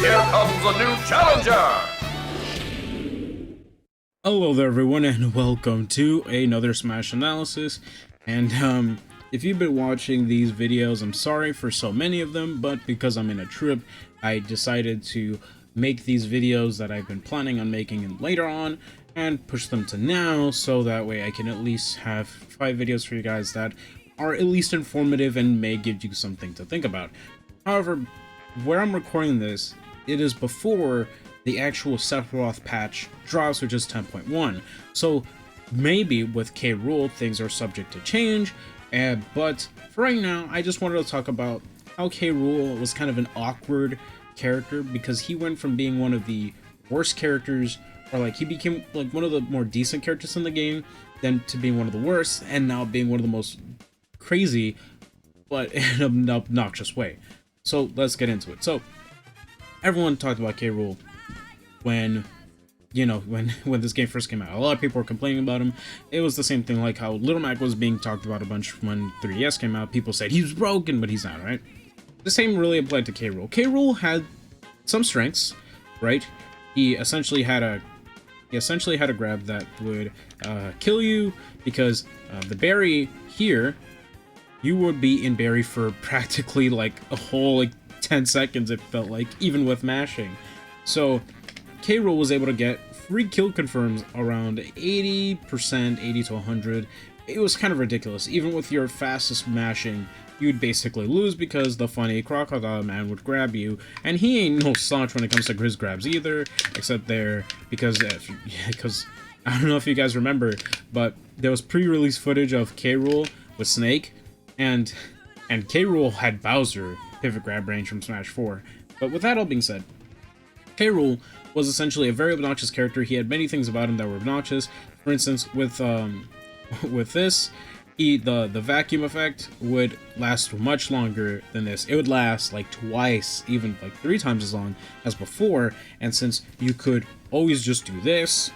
Here comes a new challenger! Hello there everyone and welcome to another Smash analysis. And if you've been watching these videos, I'm sorry for so many of them, but because I'm in a trip, I decided to make these videos that I've been planning on making later on and push them to now, so that way I can at least have 5 videos for you guys that are at least informative and may give you something to think about. However, where I'm recording this, it is before the actual Sephiroth patch drops, which is 10.1. So maybe with K Rool things are subject to change, but for right now I just wanted to talk about how K Rool was kind of an awkward character, because he went from being one of the worst characters, or like he became like one of the more decent characters in the game, then to being one of the worst, and now being one of the most crazy but in an obnoxious way. So let's get into it. So everyone talked about K Rool when, you know, when this game first came out. A lot of people were complaining about him. It was the same thing like how Little Mac was being talked about a bunch when 3DS came out. People said he's broken, but he's not, right? The same really applied to K Rool. K Rool had some strengths, right? He essentially had a grab that would kill you, because the berry here, you would be in berry for practically like a whole like 10 seconds, it felt like, even with mashing. So K Rool was able to get free kill confirms around 80%, 80 to 100. It was kind of ridiculous. Even with your fastest mashing, you'd basically lose, because the funny crocodile man would grab you, and he ain't no slouch when it comes to his grabs either, except there, because I don't know if you guys remember, but there was pre-release footage of K Rool with Snake, and K Rool had Bowser pivot grab range from Smash 4. But with that all being said, K Rool was essentially a very obnoxious character. He had many things about him that were obnoxious. For instance, with this, the vacuum effect would last much longer than this. It would last like twice, even like 3 times as long as before. And since you could always just do this,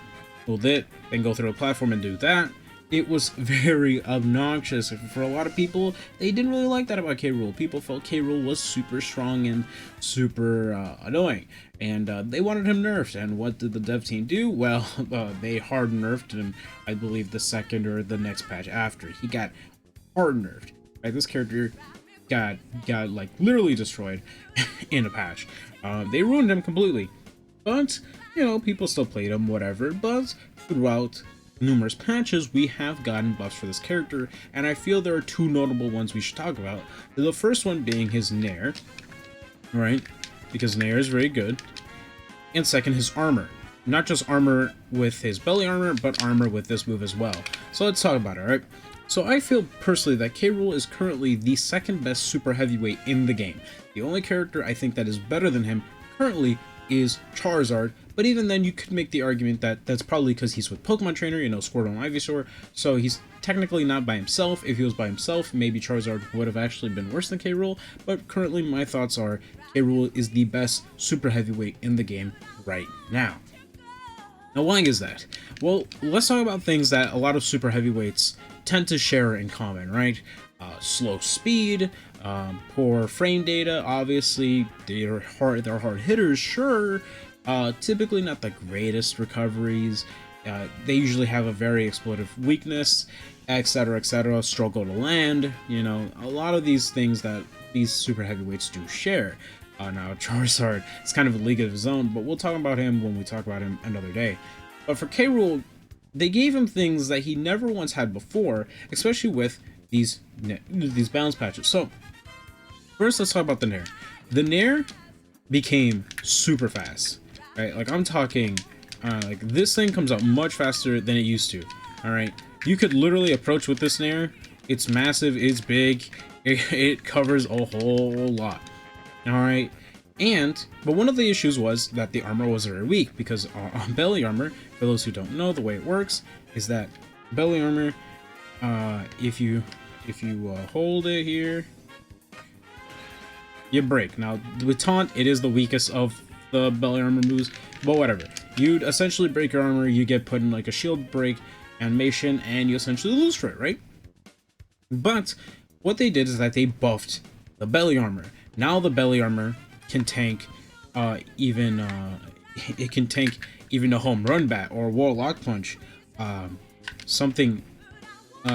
hold it, then go through a platform and do that, it was very obnoxious. For a lot of people, they didn't really like that about K Rool. People felt K Rool was super strong and super annoying, and they wanted him nerfed. And what did the dev team do? Well, they hard nerfed him, I believe the second or the next patch after. He got hard nerfed. Right? This character got like literally destroyed in a patch. They ruined him completely. But, you know, people still played him, whatever. But throughout numerous patches, we have gotten buffs for this character, and I feel there are 2 notable ones we should talk about. The first one being his Nair, right? Because Nair is very good. And second, his armor. Not just armor with his belly armor, but armor with this move as well. So let's talk about it, right? So I feel personally that K Rool is currently the second best super heavyweight in the game. The only character I think that is better than him currently is Charizard, but even then you could make the argument that that's probably because he's with Pokemon Trainer, you know, Squirtle and Ivysaur, so he's technically not by himself. If he was by himself, maybe Charizard would have actually been worse than K Rool, but currently my thoughts are K Rool is the best super heavyweight in the game right now. Now, why is that? Well, let's talk about things that a lot of super heavyweights tend to share in common, right? Slow speed, poor frame data, obviously, they're hard hitters, sure. Typically not the greatest recoveries. They usually have a very exploitive weakness, etc., etc. Struggle to land. You know, a lot of these things that these super heavyweights do share. Now Charizard is kind of a league of his own, but we'll talk about him when we talk about him another day. But for K Rool, they gave him things that he never once had before, especially with these balance patches. So first, let's talk about the Nair. The Nair became super fast. Right, like I'm talking, like this thing comes out much faster than it used to. All right, you could literally approach with this Nair. It's massive, it's big, it covers a whole lot. All right, but one of the issues was that the armor was very weak, because on belly armor, for those who don't know, the way it works is that belly armor, if you hold it here, you break. Now with taunt, it is the weakest of the belly armor moves, but whatever. You'd essentially break your armor, you get put in like a shield break animation, and you essentially lose for it, right? But what they did is that they buffed the belly armor. Now the belly armor can tank even it can tank even a home run bat or a warlock punch, something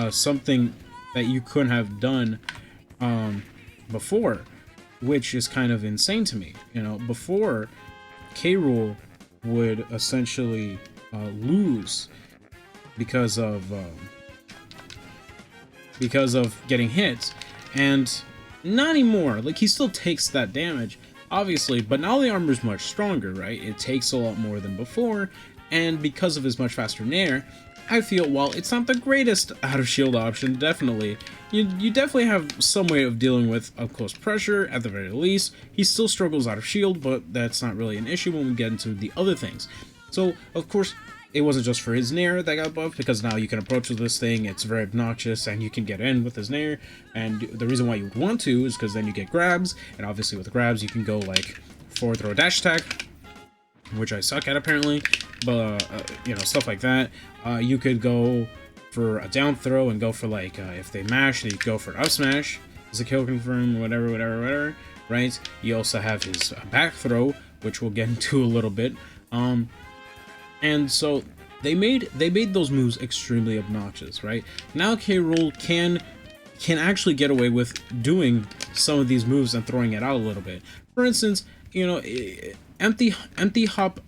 something that you couldn't have done before, which is kind of insane to me. You know, before K Rool would essentially lose because of getting hit, and not anymore. Like, he still takes that damage, obviously, but now the armor's much stronger, right? It takes a lot more than before, and because of his much faster nair, I feel, while it's not the greatest out of shield option, definitely, you definitely have some way of dealing with up close pressure at the very least. He still struggles out of shield, but that's not really an issue when we get into the other things. So, of course, it wasn't just for his nair that got buffed, because now you can approach with this thing, it's very obnoxious, and you can get in with his nair, and the reason why you would want to is because then you get grabs, and obviously with the grabs you can go like forward throw dash attack, which I suck at apparently, but you know, stuff like that. You could go for a down throw and go for like, if they mash, you go for an up smash as a kill confirm, whatever, right? You also have his back throw, which we'll get into a little bit. And so they made those moves extremely obnoxious, right? Now K Rool can actually get away with doing some of these moves and throwing it out a little bit. For instance, you know, empty hop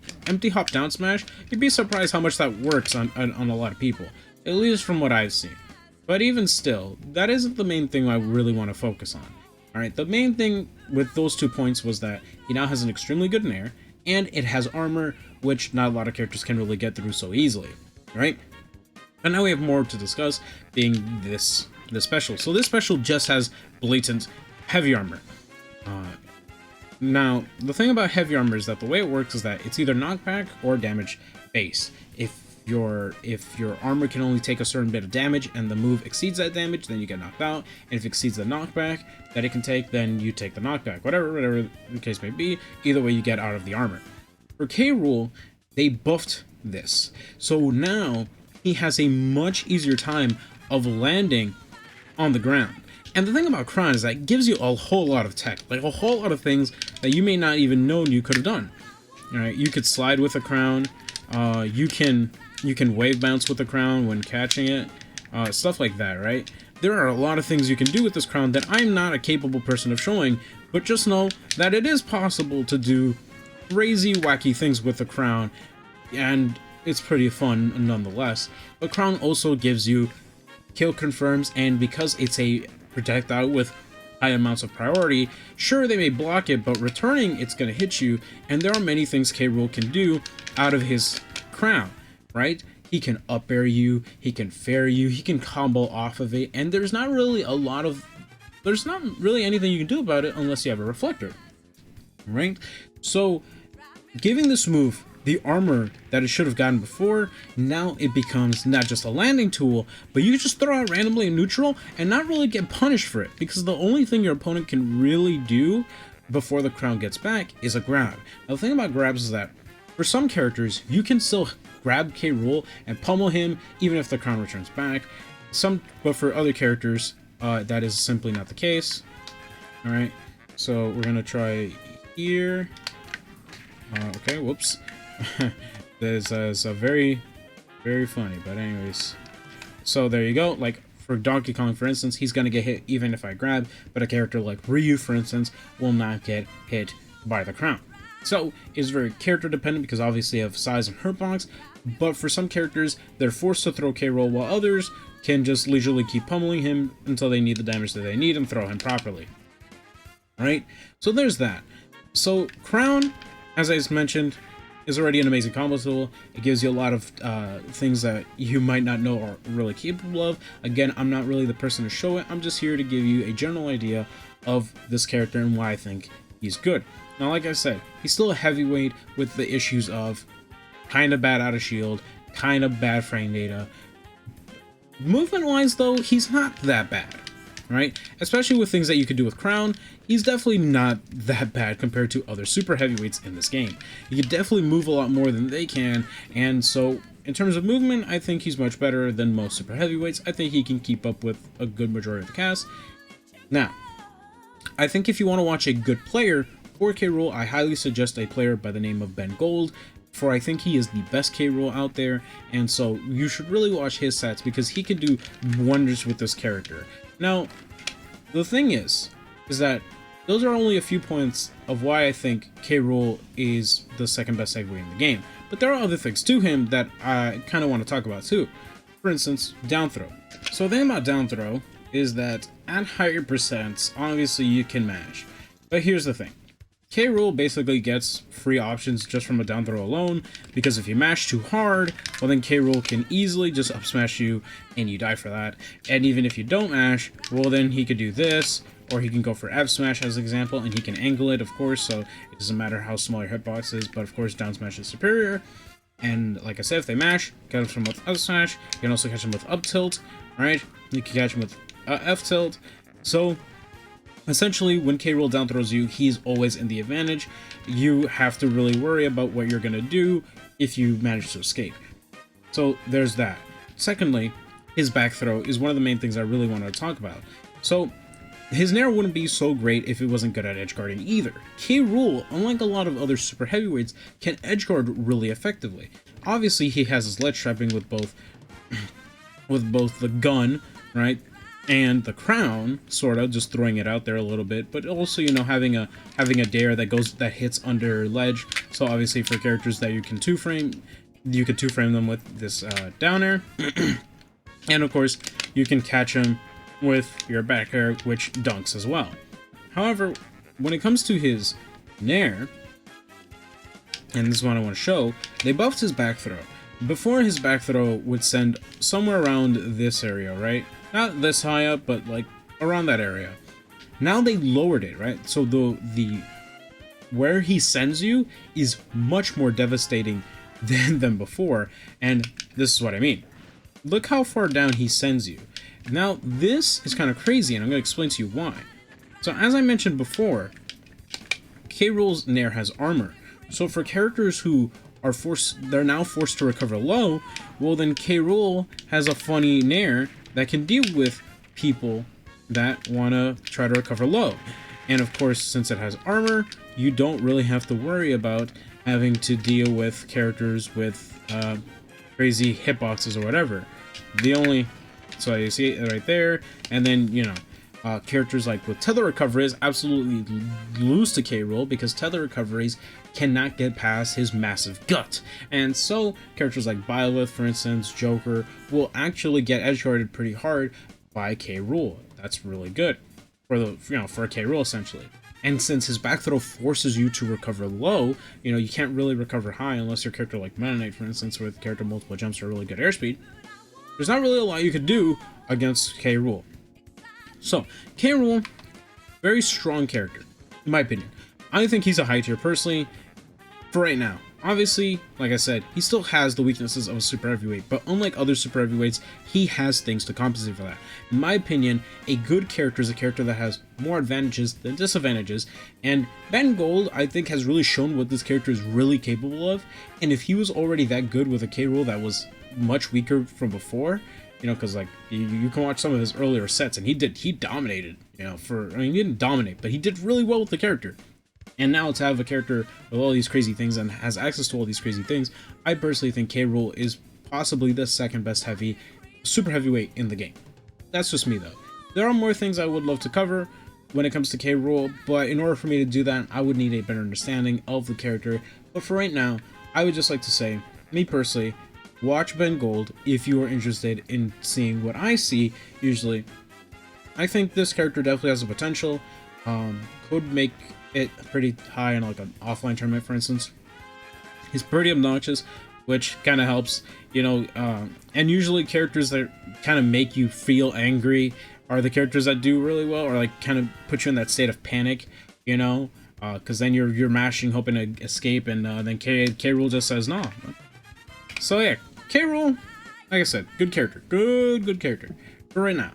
down smash. You'd be surprised how much that works on a lot of people, at least from what I've seen. But even still, that isn't the main thing I really want to focus on. All right, the main thing with those 2 points was that he now has an extremely good nair, and it has armor, which not a lot of characters can really get through so easily, right? And now we have more to discuss, being this special. So this special just has blatant heavy armor. Now, the thing about heavy armor is that the way it works is that it's either knockback or damage base. If your armor can only take a certain bit of damage and the move exceeds that damage, then you get knocked out. And if it exceeds the knockback that it can take, then you take the knockback. Whatever the case may be, either way you get out of the armor. For K Rool, they buffed this. So now he has a much easier time of landing on the ground. And the thing about Crown is that it gives you a whole lot of tech, like a whole lot of things that you may not even know you could have done. All right, you could slide with a crown, you can wave bounce with the crown when catching it, stuff like that, right? There are a lot of things you can do with this crown that I'm not a capable person of showing, but just know that it is possible to do crazy, wacky things with the crown, and it's pretty fun nonetheless. But crown also gives you kill confirms, and because it's a projectile with high amounts of priority, sure, they may block it, but returning, it's going to hit you, and there are many things K Rool can do out of his crown, right? He can up air you, he can fair you, he can combo off of it, and there's not really anything you can do about it unless you have a reflector, right? So giving this move the armor that it should have gotten before, now it becomes not just a landing tool, but you just throw it randomly in neutral and not really get punished for it, because the only thing your opponent can really do before the crown gets back is a grab. Now the thing about grabs is that for some characters you can still grab K Rool and pummel him even if the crown returns back. But for other characters that is simply not the case. All right, so we're gonna try here. Okay, whoops. This is a very funny, but anyways, so there you go. Like for Donkey Kong, for instance, he's gonna get hit even if I grab, but a character like Ryu, for instance, will not get hit by the crown. So it's very character dependent, because obviously of size and hurt box, but for some characters they're forced to throw K Rool, while others can just leisurely keep pummeling him until they need the damage that they need and throw him properly. Alright, so there's that. So crown, as I just mentioned, is already an amazing combo tool. It gives you a lot of things that you might not know are really capable of. Again, I'm not really the person to show it. I'm just here to give you a general idea of this character and why I think he's good. Now, like I said, he's still a heavyweight with the issues of kind of bad out of shield, kind of bad frame data. Movement-wise, though, he's not that bad, right? Especially with things that you could do with Crown, he's definitely not that bad compared to other super heavyweights in this game. He can definitely move a lot more than they can, and so in terms of movement, I think he's much better than most super heavyweights. I think he can keep up with a good majority of the cast. Now, I think if you want to watch a good player For K Rool, I highly suggest a player by the name of Ben Gold, for I think he is the best K Rool out there, and so you should really watch his sets because he can do wonders with this character. Now, the thing is that those are only a few points of why I think K Rool is the second best heavyweight in the game, but there are other things to him that I kind of want to talk about too. For instance, down throw. So the thing about down throw is that at higher percents, obviously you can mash, but here's the thing. K Rool basically gets free options just from a down throw alone, because if you mash too hard, well then K Rool can easily just up smash you and you die for that. And even if you don't mash, well then he could do this, or he can go for F smash as an example, and he can angle it, of course, so it doesn't matter how small your hitbox is, but of course down smash is superior. And like I said, if they mash, catch them with up smash, you can also catch them with up tilt, alright? You can catch them with F tilt. So essentially, when K Rool down throws you, he's always in the advantage. You have to really worry about what you're going to do if you manage to escape. So there's that. Secondly, his back throw is one of the main things I really wanted to talk about. So his Nair wouldn't be so great if it wasn't good at edge guarding either. K Rool, unlike a lot of other super heavyweights, can edge guard really effectively. Obviously, he has his ledge trapping with both the gun, right, and the crown, sort of just throwing it out there a little bit, but also, you know, having a dare that hits under ledge. So obviously for characters that you can two-frame them with this down air, and of course you can catch him with your back air, which dunks as well. However, when it comes to his nair, and this is what I want to show, they buffed his back throw. Before, his back throw would send somewhere around this area, right? Not this high up, but like around that area. Now they lowered it, right? So the where he sends you is much more devastating than before, and this is what I mean. Look how far down he sends you. Now this is kind of crazy, and I'm going to explain to you why. So as I mentioned before, K Rool's Nair has armor. So for characters who are they're now forced to recover low, well then K Rool has a funny Nair that can deal with people that want to try to recover low. And of course, since it has armor, you don't really have to worry about having to deal with characters with crazy hitboxes or whatever. So you see it right there, and then, you know, characters like with tether recoveries absolutely lose to K Rool because tether recoveries cannot get past his massive gut. And so characters like Byleth, for instance, Joker, will actually get edge guarded pretty hard by K Rool. That's really good for K Rool essentially. And since his back throw forces you to recover low, you know, you can't really recover high unless your character like Meta Knight, for instance, with character multiple jumps or really good airspeed. There's not really a lot you could do against K Rool. So, K Rool, very strong character, in my opinion. I think he's a high tier personally, for right now. Obviously, like I said, he still has the weaknesses of a super heavyweight, but unlike other super heavyweights, he has things to compensate for that. In my opinion, a good character is a character that has more advantages than disadvantages, and Ben Gold, I think, has really shown what this character is really capable of, and if he was already that good with a K Rool that was much weaker from before, you know, because like you can watch some of his earlier sets, and he dominated, you know, he didn't dominate, but he did really well with the character. And now to have a character with all these crazy things and has access to all these crazy things, I personally think K Rool is possibly the second best super heavyweight in the game. That's just me though. There are more things I would love to cover when it comes to K Rool, but in order for me to do that, I would need a better understanding of the character. But for right now, I would just like to say, me personally, watch Ben Gold if you are interested in seeing what I see usually. I think this character definitely has the potential. Could make it pretty high in like an offline tournament, for instance. He's pretty obnoxious, which kind of helps, you know, and usually characters that kind of make you feel angry are the characters that do really well, or like kind of put you in that state of panic, you know, because then you're mashing hoping to escape, and then K Rool just says no. So yeah, K Rool, like I said, good character, good character for right now.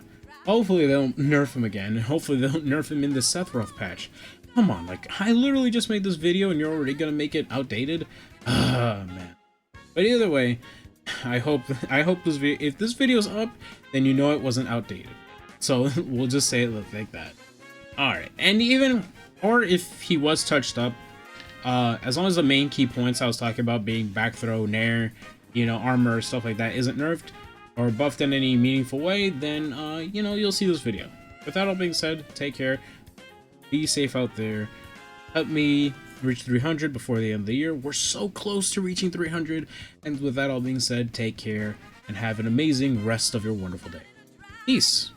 Hopefully they'll nerf him again, and hopefully they'll nerf him in the Sephiroth patch. Come on, like, I literally just made this video and you're already gonna make it outdated? Ah, man. But either way, I hope this video, if this video's up, then you know it wasn't outdated. So we'll just say it like that. Alright, and even or if he was touched up, as long as the main key points I was talking about being back throw, nair, you know, armor, stuff like that isn't nerfed or buffed in any meaningful way, then, you know, you'll see this video. With that all being said, take care, be safe out there, help me reach 300 before the end of the year. We're so close to reaching 300, and with that all being said, take care, and have an amazing rest of your wonderful day. Peace!